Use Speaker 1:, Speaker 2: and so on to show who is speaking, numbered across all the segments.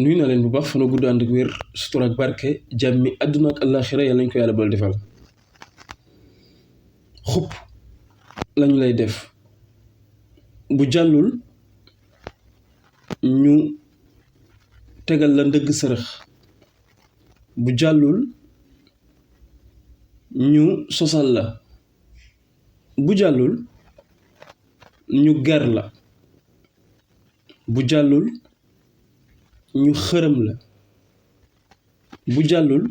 Speaker 1: nuyu na leen bu baax fana gudd ànd ak wér sutura ak barke jàmmi àdduna ak àllaaxira yàlla nañ ko yàlla bal defal xupp lañu lay def bu jàllul ñu tegal la ndëgg sërëx bu jàllul ñu sosal la bu jàllul ñu ger la bu jàllul ñu xërëm la bu jàllul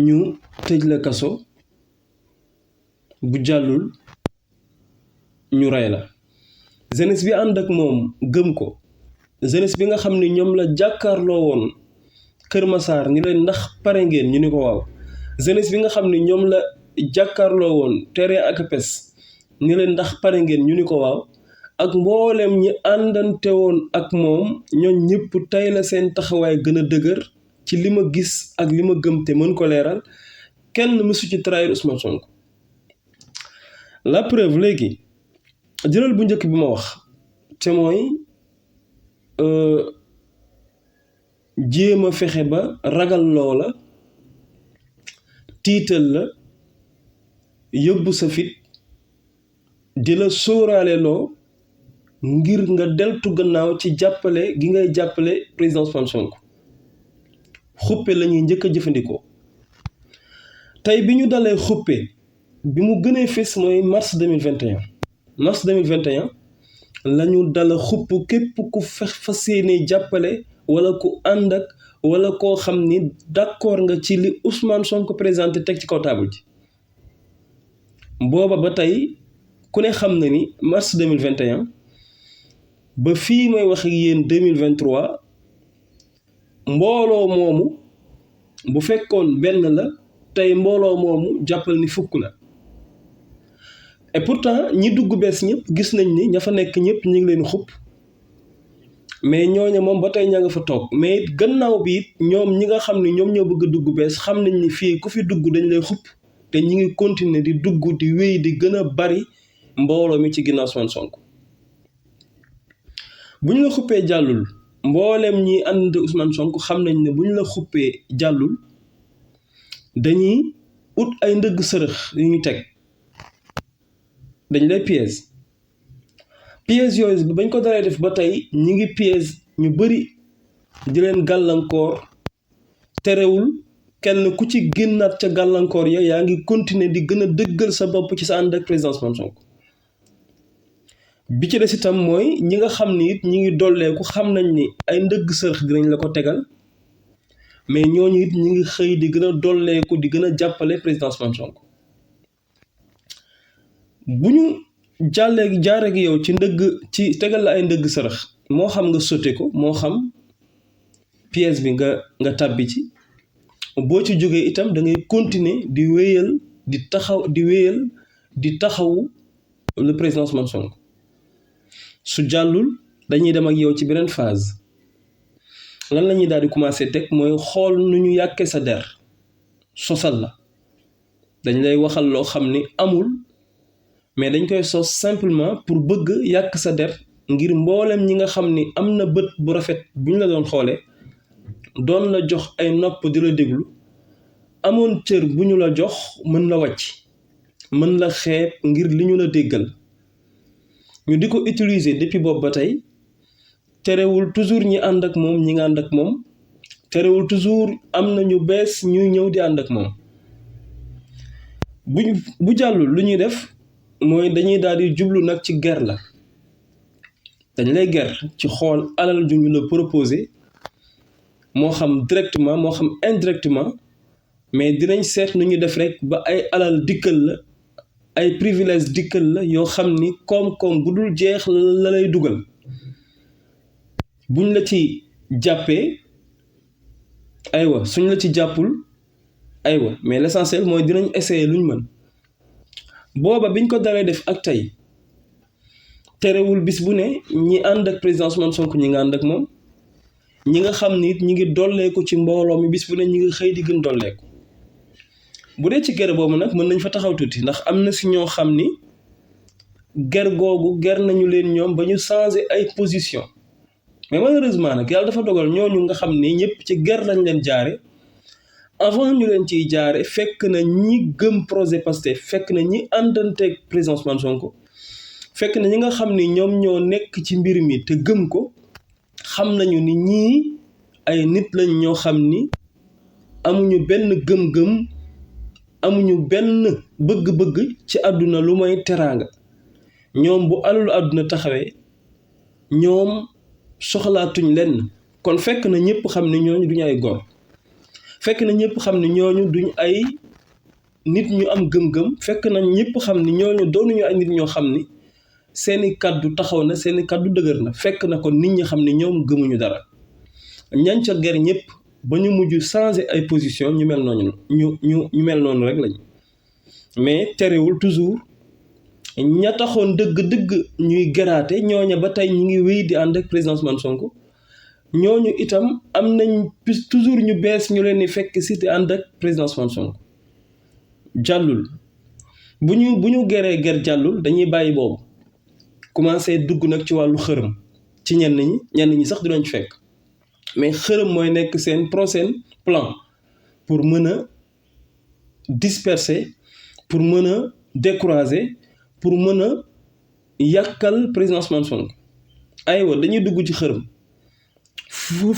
Speaker 1: ñu tëj la kaso bu jàllul ñu rey la jeunesse bi ànd ak moom gëm ko jeunesse bi nga xam ne ñoom la jàkkaarloo woon Kër Massar ni leen ndax pare ngeen ñu ni ko waaw jeunesse bi nga xam ne ñoom la jàkkaarloo woon terrain ak pes ni leen ndax pare ngeen ñu ni ko waaw ak mboolem ñi àndante woon ak moom ñooñ ñëpp tey la seen taxawaay gën a dëgër ci li ma gis ak li ma gëm te mën ko leeral kenn mësu ci trahir Ousmane Sonko la preuve léegi jëlal bu njëkk bi ma wax te mooy jéem a fexe ba ragal loola tiital la yóbbu sa fit di la sóoraale loo ngir nga deltu gannaaw ci jàppale gi ngay jàppale président Ousmane Sonko xuppe la ñuy njëkk a jëfandikoo tey bi ñu dalee xuppe bi mu gënee fés mooy mars 2021 mars 2021 la ñu dala xupp képp ku fas yéene jàppale wala ku ànd ak wala koo xam ni d'accord nga ci li Ousmane Sonko présenté teg ci kaw taabal ji booba ba tey ku ne xam na ni mars 2021 ba fii may wax ak yéen 2023 mbooloo moomu bu fekkoon benn la tey mbooloo moomu jàppal ni fukk la et pourtant ñi dugg bees ñëpp gis nañ ni ña fa nekk ñëpp ñu ngi leen xupp mais ñooñu moom ba tey ña nga fa toog mais gannaaw bi it ñoom ñi nga xam ne ñoom ñoo bëgg a dugg bees xam nañ ni fii ku fi dugg dañ lay xupp te ñi ngi continuer di dugg di wéy di gën a bari mbooloo mi ci ginnaaw Ousmane Sonko bu ñu la xuppee jàllul mbooleem ñi ànd Ousmane Sonko xam nañ ne bu ñu la xuppee jàllul dañuy ut ay ndëgg sërëx yu ñu teg dañ lay piège yooyu bañ ko daree def ba tey ñi ngi piège ñu bari di leen gàllankoor terewul kenn ku ci génnaat ca gàllankoor ya yaa ngi continuer di gën a dëggal sa bopp ci sa ànd ak président Ousmane Sonko bi ci des itam mooy ñi nga xam ni it ñi ngi dolleeku xam nañ ni ay ndëgg sërëx dinañ la ko tegal mais ñooñu it ñi ngi xëy di gën a dolleeku di gën a jàppale président Ousmane Sonko bu ñu jaaree gi yow ci tegal la ay ndëgg sërëx moo xam nga sote ko moo xam pièce bi nga tàbbi ci boo ci jógee itam da ngay continuer di wéyal di taxawu le président Ousmane Sonko su jàllul dañuy dem ak yow ci beneen phase lan la ñuy daal di commencer teg mooy xool nu ñu yàkkee sa der sosal la dañ lay waxal loo xam ni amul mais dañ koy sos simplement pour bëgg yàq sa der ngir mboolem ñi nga xam ni am na bët bu rafet bu ñu la doon xoolee doon la jox ay nopp di la déglu amoon cër bu ñu la jox mën la wàcc mën la xeeb ngir li ñu la déggal ñu di ko utiliser depuis boobu ba tey terewul toujours ñi ànd ak moom ñi nga ànd ak moom terewul toujours am na ñu bees ñuy ñëw di ànd ak moom bu jàllul lu ñuy def mooy dañuy daal di jublu nag ci ger la dañ lay ger ci xool alal ju ñu la proposé moo xam directement moo xam indirectement mais dinañ seet nu ñu def rek ba ay alal dikkal la ay privilège dikkal la yoo xam ni koom-koom bu dul jeex la lay dugal buñ la ci jàppee aywa suñ la ci jàppul aywa mais l'essentiel mooy dinañ essayer luñ mën booba biñ ko daree def ak tey terewul bis bu ne ñi ànd ak président Ousmane Sonko ñi nga ànd ak moom ñi nga xam ni it ñi ngi dolleeku ci mbooloo mi bis bu ne ñi ngi xëy di gën dolleeku bu dee ci ger boobu nag mën nañ fa taxaw tuuti ndax am na si ñoo xam ni ger googu ger nañu leen ñoom ba ñu changer ay position mais malheureusement nag yàlla dafa dogal ñooñu nga xam ni ñëpp ci guerre lañ leen jaare avant ñu leen ciy jaare fekk na ñi gëm projet Pastef fekk na ñi àndanteeg président Ousmane Sonko fekk na ñi nga xam ni ñoom ñoo nekk ci mbir mi te gëm ko xam nañu ni ñii ay nit lañ ñoo xam ni amuñu benn gëm-gëm amuñu benn bëgg-bëgg ci àdduna lu may teraanga ñoom bu alalu àdduna taxawee ñoom soxlaatuñ lenn kon fekk na ñëpp xam ne ñooñu duñu ay góor fekk na ñëpp xam ne ñooñu duñ ay nit ñu am gëm-gëm fekk na ñëpp xam ni ñooñu doonuñu ay nit ñoo xam ni seeni kàddu taxaw na seeni kàddu dëgër na fekk na kon nit ñi xam ne ñoom gëmuñu dara ñañ ca ger ñëpp ba ñu mujj changer ay position ñu mel noonu ñu mel noonu rek lañ mais terewul toujours ña taxoon dëgg-dëgg ñuy geraate ñooña ba tey ñu ngi wéy di ànd ak président Ousmane Sonko ñooñu itam am nañ toujours ñu bees ñu leen di fekk si di ànd ak président Ousmane Sonko jàllul bu ñu geree ger jàllul dañuy bàyyi boobu commencé dugg nag ci wàllu xërëm ci ñenn ñi sax du lañ fekk mais xërëm mooy nekk seen prochain plan pour mën a disperser pour mën a décourager pour mën a yàkkal président Ousmane Sonko aywa dañuy dugg ci xërëm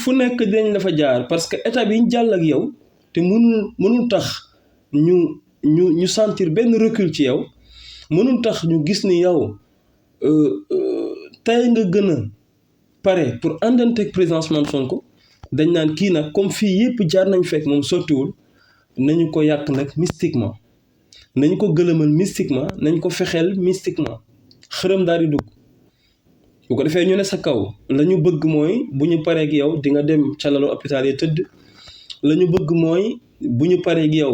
Speaker 1: fu nekk dinañ la fa jaar parce que état bi ñu jàll ak yow te mënul tax ñu sentir benn recul ci yow mënul tax ñu gis ni yow tey nga gën a pare pour àndanteeg président Ousmane Sonko dañ naan kii nag comme fii yëpp jaar nañ fekk moom sottiwul nañu ko yàq nag mystiquement nañ ko gëlëmal mystiquement nañ ko fexeel mystiquement xërëm daal di dugg bu ko defee ñu ne sa kaw la ñu bëgg mooy bu ñu pareeg yow di nga dem ca lalu hôpital yi tëdd la ñu bëgg mooy bu ñu pareeg yow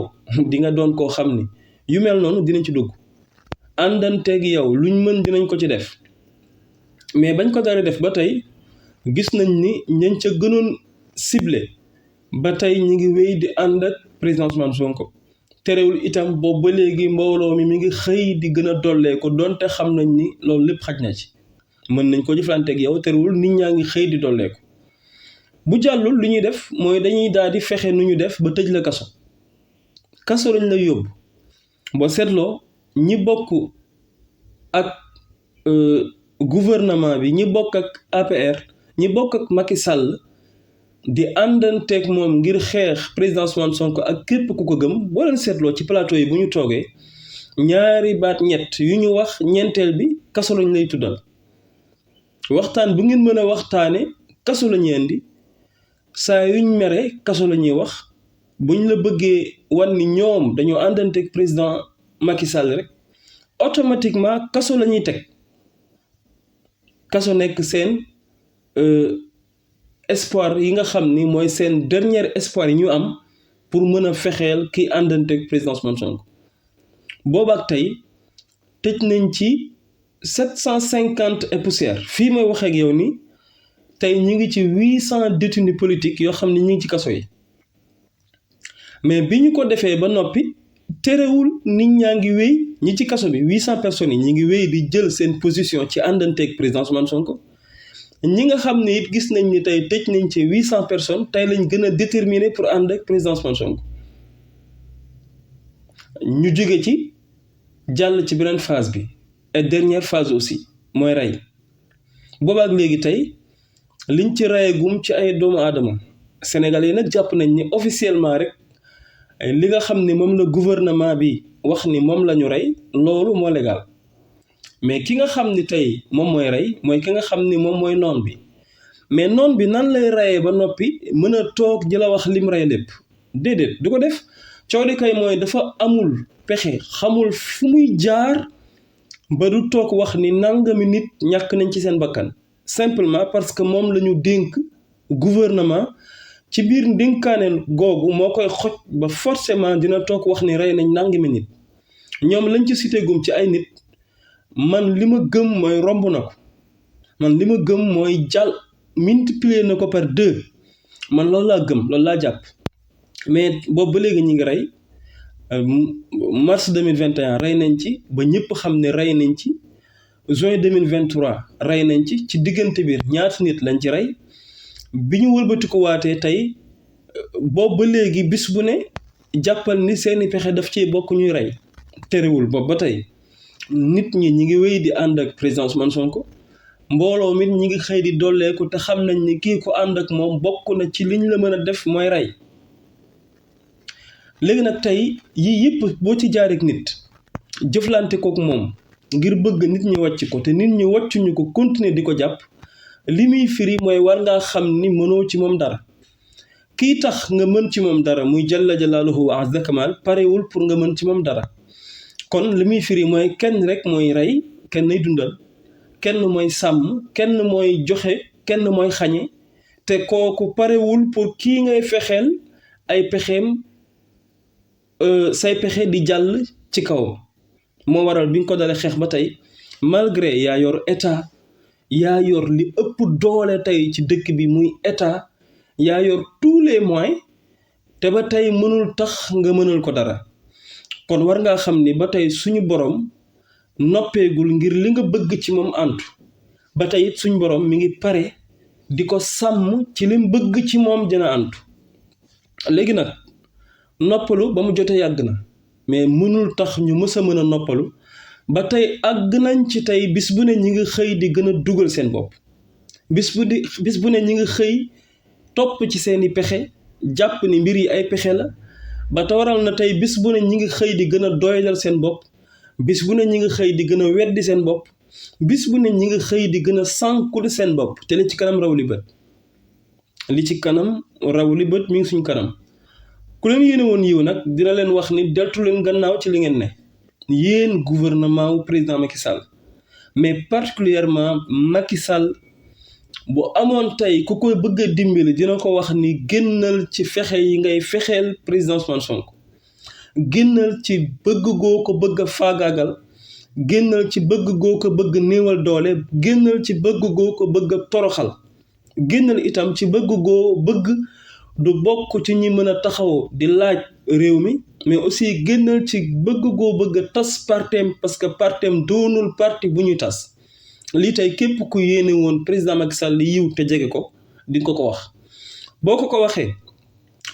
Speaker 1: di nga doon koo xam ni yu mel noonu dinañ ci dugg àndanteeg yow luñ mën dinañ ko ci def mais bañ ko dara def ba tey gis nañ ni ñañ ca gënoon ciblé ba tey ñi ngi wéy di ànd ak président Ousmane Sonko terewul itam boobu ba léegi mbooloo mi ngi xëy di gën a dollee ko donte xam nañ ni loolu lépp xaj na ci mën nañ ko jëflanteeg yow terewul nit ñaa ngi xëy di dollee ko bu jàllul lu ñuy def mooy dañuy daal di fexe nu ñu def ba tëj la kaso lañ lay yóbbu boo seetloo ñi bokk ak gouvernement bi ñi bokk ak APR ñi bokk ak Macky Sall di àndanteeg moom ngir xeex président Ousmane Sonko ak képp ku ko gëm boo leen seetloo ci plateau yi bu ñu toogee ñaari baat ñett yu ñu wax ñeenteel bi kaso lañ lay tuddal waxtaan bu ngeen mën a waxtaane kaso la ñuy indi saa yuñ mere kaso la ñuy wax buñ la bëggee wan ni ñoom dañoo àndanteeg président Macky Sall rek automatiquement kaso la ñuy teg kaso nekk seen espoir yi nga xam ni mooy seen dernier espoir yi ñu am pour mën a fexeel ki àndanteeg président Ousmane Sonko boobaak tey tëj nañ ci 750 et poussière fii may wax ak yow ni tey ñu ngi ci 800 détenus politiques yoo xam ne ñu ngi ci kaso yi mais bi ñu ko defee ba noppi terewul nit ñaa ngi wéy ñi ci kaso bi 800 personnes yi ñu ngi wéy di jël seen position ci àndanteeg président Ousmane Sonko ñi nga xam ne it gis nañ ni tey tëj nañ ci 800 personnes tey lañ gën a déterminé pour ànd ak président Ousmane Sonko ñu jóge ci jàll ci beneen phase bi et dernière phase aussi mooy rey boobaak léegi tey liñ ci reyagum ci ay doomu aadama sénégalais yi nag jàpp nañ ni officiellement rek li nga xam ne moom la gouvernement bi wax ni moom la ñu rey loolu moo légal mais ki nga xam ni tey moom mooy rey mooy ki nga xam ni moom mooy noon bi mais noon bi nan lay reyee ba noppi mën a toog di la wax lim rey lépp déedéet du ko def coow li kay mooy dafa amul pexe xamul fu muy jaar ba du toog wax ni nangami nit ñàkk nañ ci seen bakkan simplement parce que moom la ñu dénk gouvernement ci biir ndénkaaneel googu moo koy xoj ba forcément dina toog wax ni rey nañ nangami nit ñoom lañ ci cité gum ci ay nit man li ma gëm mooy romb na ko man li ma gëm mooy jàll multiplier na ko par 2 man loolu laa gëm loolu laa jàpp mais boobu ba léegi ñi ngi rey mars 2021 rey nañ ci ba ñëpp xam ne rey nañ ci juin 2023 rey nañ ci diggante biir ñaata nit lañ ci rey bi ñu wëlbati ko waatee tey boobu ba léegi bis bu ne jàppal ni seeni pexe daf ci bokk ñuy rey terewul boobu ba tey nit ñi ngi wéy di ànd ak président Ousmane Sonko mbooloo mit ñi ngi xëy di dolleeku te xam nañ ni kii ko ànd ak moom bokk na ci liñ la mën a def mooy rey léegi nag tey yii yëpp boo ci jaareek nit jëflante kook moom ngir bëgg nit ñi wàcc ko te nit ñi wàccuñu ko continuer di ko jàpp li muy firi mooy war ngaa xam ni mënoo ci moom dara kii tax nga mën ci moom dara muy jalla jalaaluhu wa azza kamal parewul pour nga mën ci moom dara kon li muy firi mooy kenn rek mooy rey kenn nay dundal kenn mooy sàmm kenn mooy joxe kenn mooy xañe te kooku parewul pour kii ngay fexeel ay pexeem say pexe di jàll ci kaw moo waral bi nga ko dalee xeex ba tey malgré yaa yor état yaa yor li ëpp doole tey ci dëkk bi muy état yaa yor tous les moyens te ba tey mënul tax nga mënal ko dara kon war ngaa xam ni ba tey suñu borom noppeegul ngir li nga bëgg ci moom antu ba tey it suñu borom mi ngi pare di ko sàmm ci lim bëgg ci moom dina antu léegi nag noppalu ba mu jotee yàgg na mais mënul tax ñu mës a mën a noppalu ba tey àgg nañ ci tey bis bu ne ñi ngi xëy di gën a dugal seen bopp bis bu ne ñi ngi xëy topp ci seeni pexe jàpp ni mbir yi ay pexe la ba te waral na tey bis bu ne ñi ngi xëy di gën a doylal seen bopp bis bu ne ñi ngi xëy di gën a weddi seen bopp bis bu ne ñi ngi xëy di gën a sànkul seen bopp te li ci kanam raw li bët li ci kanam raw li bët mi ngi suñ kanam ku leen yéene woon yiw nag dina leen wax ni deltu leen gannaaw ci li ngeen ne yéen gouvernement wu président Macky Sall mais particulièrement Macky Sall bu amoon tey ku koy bëgg a dimbali dina ko wax ni génnal ci fexe yi ngay fexeel président Ousmane Sonko génnal ci bëgg goo ko bëgg a faagaagal génnal ci bëgg goo ko bëgg néewal doole génnal ci bëgg goo ko bëgg a toroxal génnal itam ci bëgg goo bëgg du bokk ci ñi mën a taxaw di laaj réew mi mais aussi génnal ci bëgg goo bëgg a tas partem parce que partem doonul parti bu ñuy tas lii tey képp ku yéene woon président Macky Sall yiw te jege ko di nga ko wax boo ko waxee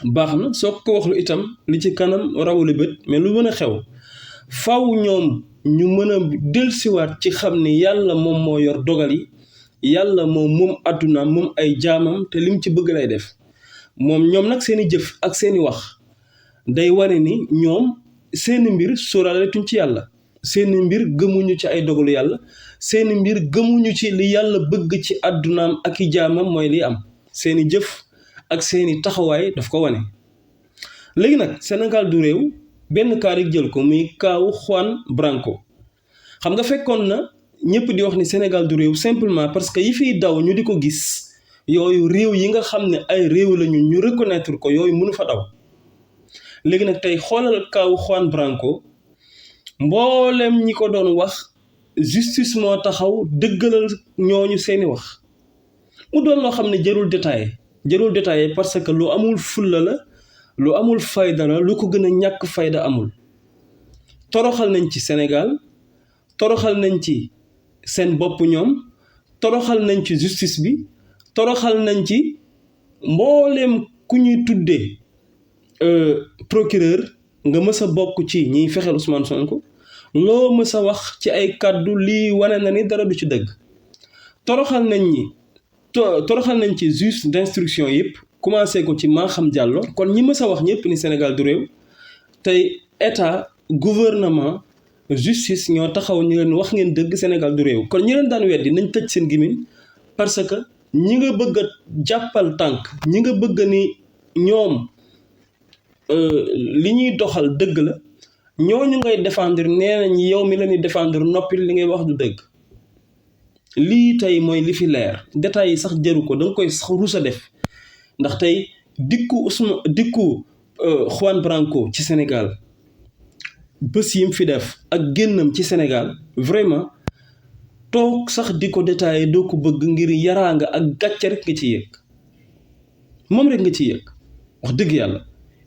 Speaker 1: baax na soo ko wax lu itam li ci kanam rawuli bët mais lu mën a xew faw ñoom ñu mën a dellusiwaat ci xam ni yàlla moom moo yor dogal yi yàlla moom àdduna moom ay jaamam te lim ci bëgg lay def ñoom nag seeni jëf ak seeni wax day wane ni ñoom seeni mbir sóoraaletuñ ci yàlla seeni mbir gëmuñu ci ay dogalu yàlla seeni mbir gëmuñu ci li yàlla bëgg ci àddunaam ak i jaamam mooy li am seeni jëf ak seeni taxawaay daf ko wane. léegi nag Sénégal du réew benn kaa rek jël ko muy kaawu Juan Branco xam nga fekkoon na ñëpp di wax ni Sénégal du réew simplement parce que yi fiy daw ñu di ko gis yooyu réew yi nga xam ne ay réew lañu ñu reconnaître ko yooyu mënu fa daw. léegi nag tey xoolal kaawu Juan Branco mboolem ñi ko doon wax justice moo taxaw dëggalal ñooñu seeni wax mu doon loo xam ne jarul détaillé parce que lu amul fulla la lu amul fayda la lu ko gën a ñàkk fayda amul. toroxal nañ ci Sénégal toroxal nañ ci seen bopp ñoom toroxal nañ ci justice bi toroxal nañ ci mbooleem ku ñuy tuddee procureur nga mës a bokk ci ñiy fexeel Ousmane Sonko loo mës a wax ci ay kàddu lii wane na ni dara du ci dëgg toroxal nañ ci juge d'instruction yëpp commencé ko ci Maham Diallo kon ñi mës a wax ñëpp ni Sénégal du réew tey état gouvernement justice ñoo taxaw ñu leen wax ngeen dëgg Sénégal du réew kon ñi leen daan weddi nañ tëj seen gémmiñ parce que ñi nga bëgg a jàppal tànk ñi nga bëgg ni ñoom li ñuy doxal dëgg la ñooñu ngay défendre nee nañ yow mi la ñuy défendre noppi li ngay wax du dëgg lii tey mooy li fi leer détails yi sax jaru ko da nga koy sax rus a def ndax tey dikku Juan Branco ci Sénégal bés yim fi def ak génnam ci Sénégal vraiment toog sax di ko détaillé doo ko bëgg ngir yaraanga ak gàcce rek nga ci yëg moom rek nga ci yëg wax dëgg yàlla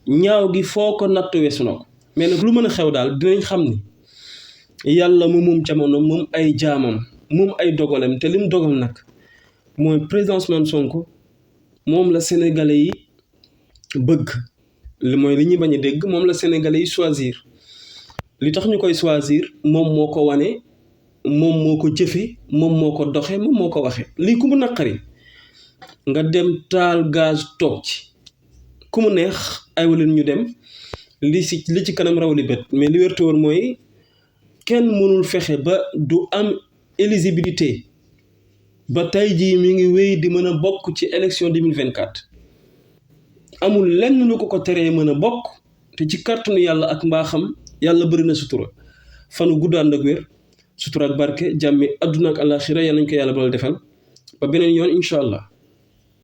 Speaker 1: ñaaw gi foo ko natt weesu na ko mais nag lu mën a xew daal dinañ xam ni yàlla moom jamono moom ay jaamam moom ay dogalem te lim dogal nag mooy président Ousmane Sonko moom la sénégalais yi bëgg mooy li ñuy bañ a dégg moom la sénégalais yi choisir li tax ñu koy choisir moom moo ko wane moom moo ko jëfe moom moo ko doxe moom moo ko waxe lii ku mu naqari nga dem taal gaz toog ci ku mu neex ay waleen ñu dem li ci kanam raw li bët mais li wér te wóor mooy kenn mënul fexe ba du am éligibilité ba tey jii mi ngi wéy di mën a bokk ci élection 2024 amul lenn lu ko teree mën a bokk te ci kàttanu yàlla ak mbaaxam yàlla bëri na sutura fanu gudd ànd ak wér sutura ak barke jàmmi adduna ak àllaaxira yal nañ ko yàlla bal defal ba beneen yoon incha allah.